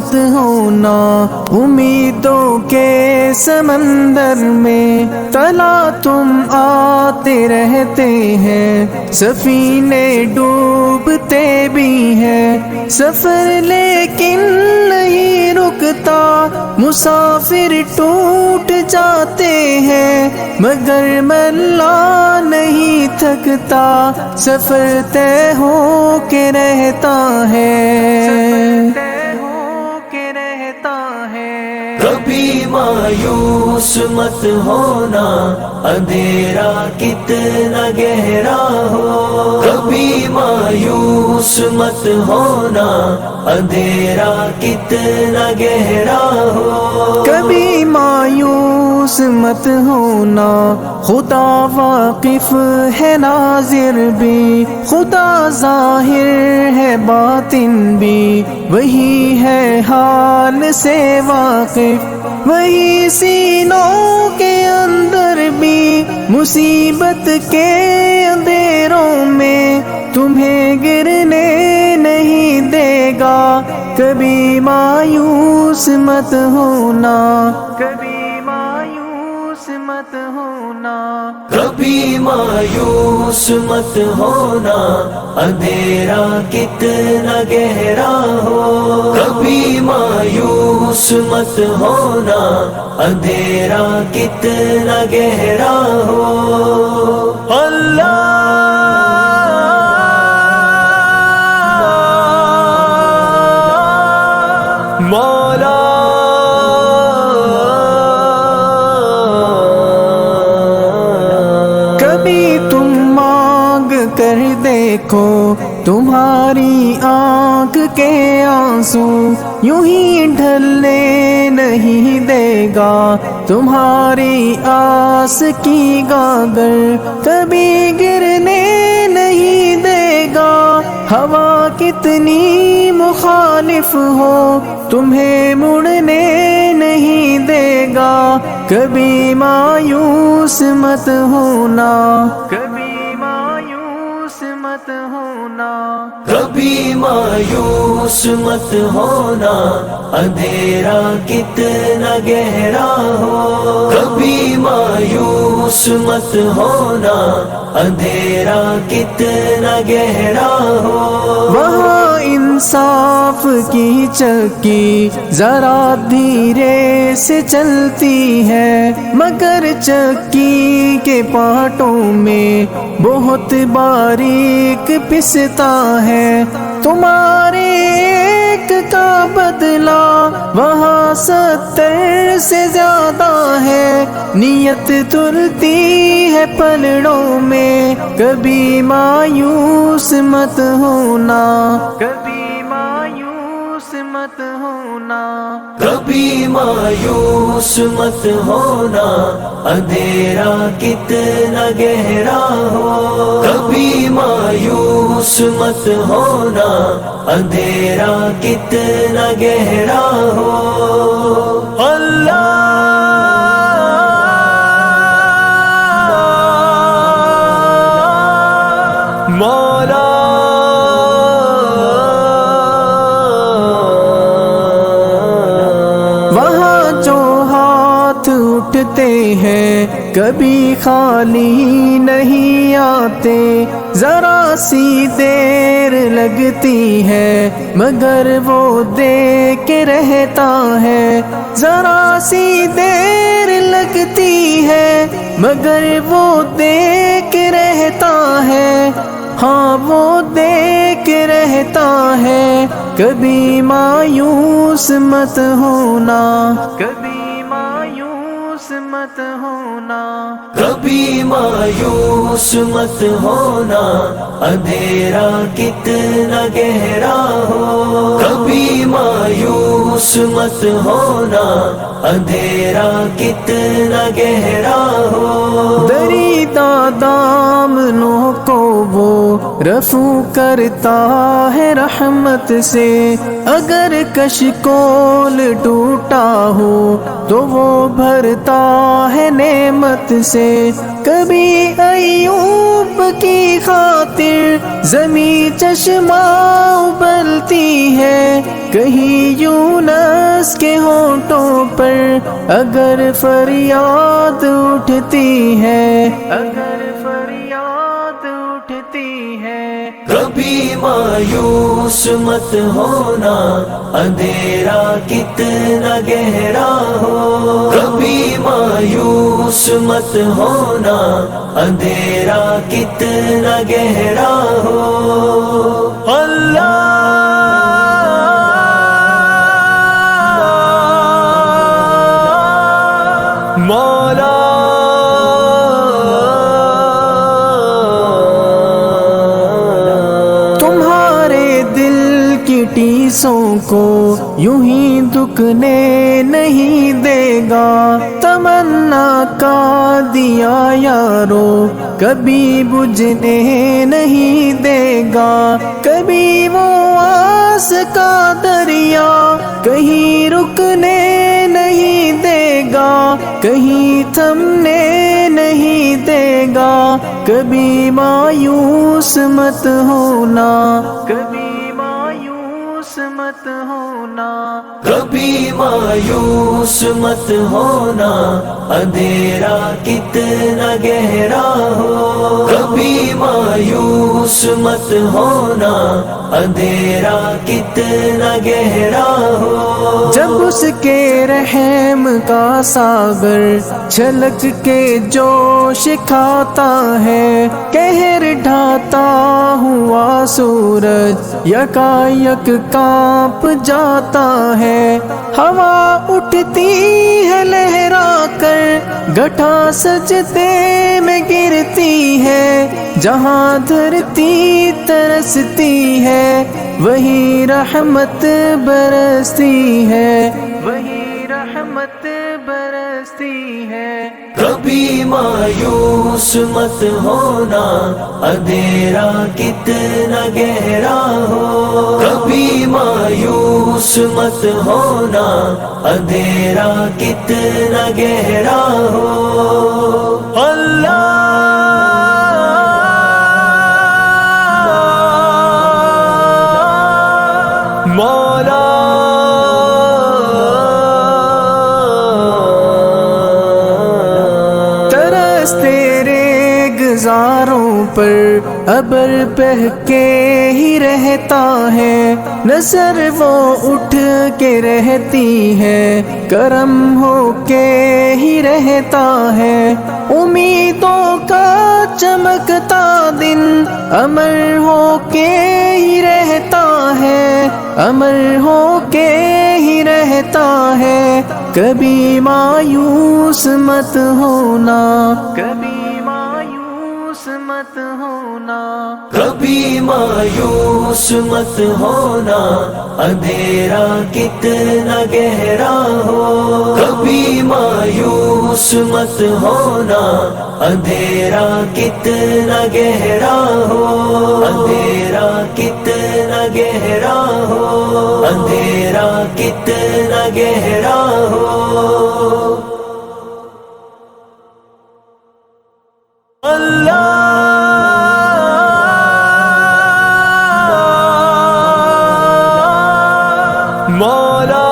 مت ہونا امیدوں کے سمندر میں، تلا تم آتے رہتے ہیں، سفینے ڈوبتے بھی ہیں، سفر لیکن نہیں رکتا، مسافر ٹوٹ جاتے ہیں، مگر ملا نہیں تھکتا، سفر طے ہو کے رہتا ہے، کبھی مایوس مت ہونا، اندھیرا کتنا گہرا ہو، کبھی مایوس مت ہونا، اندھیرا کتنا گہرا ہو، کبھی مایوس مت ہونا، خدا واقف ہے ناظر بھی، خدا ظاہر ہے باطن بھی، وہی ہے حال سے واقف، وہی سینوں کے اندر بھی، مصیبت کے اندھیروں میں تمہیں گرنے نہیں دے گا، کبھی مایوس مت ہونا، کبھی مایوس مت ہونا، کبھی مایوس مت ہونا، اندھیرا کتنا گہرا ہو، کبھی مایوس مت ہونا، اندھیرا کتنا گہرا ہو، اللہ مولا کبھی تم مانگ کر دیکھو، تمہاری آنکھ کے آنسو یوں ہی ڈھلنے نہیں دے گا، تمہاری آس کی گاگر کبھی گرنے نہیں دے گا، ہوا کتنی مخالف ہو تمہیں مڑنے نہیں دے گا، کبھی مایوس مت ہونا، کبھی مایوس مت ہونا، کبھی مایوس مت ہونا، اندھیرا کتنا گہرا ہو، کبھی مایوس مت ہونا، اندھیرا کتنا گہرا ہو، وہاں انصاف کی چکی ذرا دھیرے سے چلتی ہے، مگر چکی کے پارٹوں میں بہت باریک پستا ہے، تمہارے ایک کا بدلہ وہاں 70 سے زیادہ ہے، نیت تلتی ہے پلڑوں میں، کبھی مایوس مت ہونا، کبھی مایوس مت ہونا، کبھی مایوس مت ہونا، اندھیرا کتنا گہرا ہو، کبھی مایوس مت ہونا، اندھیرا کتنا گہرا ہو، اللہ مولا وہاں جو ہاتھ اٹھتے ہیں کبھی خالی نہیں آتے، ذرا سی دیر لگتی ہے مگر وہ دے کے رہتا ہے، ذرا سی دیر لگتی ہے مگر وہ دے کے رہتا ہے، ہاں وہ دیکھ رہتا ہے، کبھی مایوس مت ہونا، کبھی مایوس مت ہونا، کبھی مایوس مت ہونا، اندھیرا کتنا گہرا ہو، کبھی مایوس مت ہونا، اندھیرا کتنا گہرا ہو، دریدہ دامنوں کو وہ رفو کرتا ہے رحمت سے، اگر کشکول ٹوٹا ہو تو وہ بھرتا ہے نعمت سے۔ کبھی ایوب کی خاطر زمیں چشمہ ابلتی ہے، کہیں یونس کے ہونٹوں پر اگر فریاد اٹھتی ہے، اگر فریاد اٹھتی ہے۔ کبھی مایوس مت ہونا، اندھیرا کتنا گہرا ہو۔ کبھی مایوس مت ہونا، اندھیرا کتنا گہرا ہو۔ اللہ مولا ٹیسوں کو یوں ہی دکنے نہیں دے گا، تمنا کا دیا یارو کبھی بجھنے نہیں دے گا۔ کبھی وہ آس کا دریا کہیں رکنے نہیں دے گا، کہیں تھمنے نہیں دے گا۔ کبھی مایوس مت ہونا، کبھی مت ہونا، کبھی مایوس مت ہونا، اندھیرا کتنا گہرا ہو۔ کبھی مایوس مت ہونا، اندھیرا کتنا گہرا ہو۔ جب اس کے رحم کا ساگر چھلک کے جوش کھاتا ہے، قہر ڈھاتا ہوا سورج یکایک کانپ جاتا ہے۔ ہوا اٹھتی ہے لہرا کر، گھٹا سجدے میں گرتی ہے، جہاں دھرتی ترستی ہے وہی رحمت برستی ہے، وہی رحمت برستی ہے۔ کبھی مایوس مت ہونا، اندھیرا کتنا گہرا ہو۔ کبھی مایوس مت ہونا، اندھیرا کتنا گہرا ہو۔ اللہ مولا تیرے گزاروں پر ابر بہہ کے ہی رہتا ہے، نظر وہ اٹھ کے رہتی ہے، کرم ہو کے ہی رہتا ہے۔ امیدوں کا چمکتا دن امر ہو کے ہی رہتا ہے، امر ہو کے ہی رہتا ہے۔ کبھی مایوس مت ہونا، کبھی مایوس مت ہونا، کبھی مایوس مت ہونا، اندھیرا کتنا گہرا ہو۔ کبھی مایوس مت ہونا، اندھیرا کتنا گہرا ہو۔ اندھیرا کتنا گہرا ہو، اندھیرا کتنا گہرا ہو۔ اللہ مولا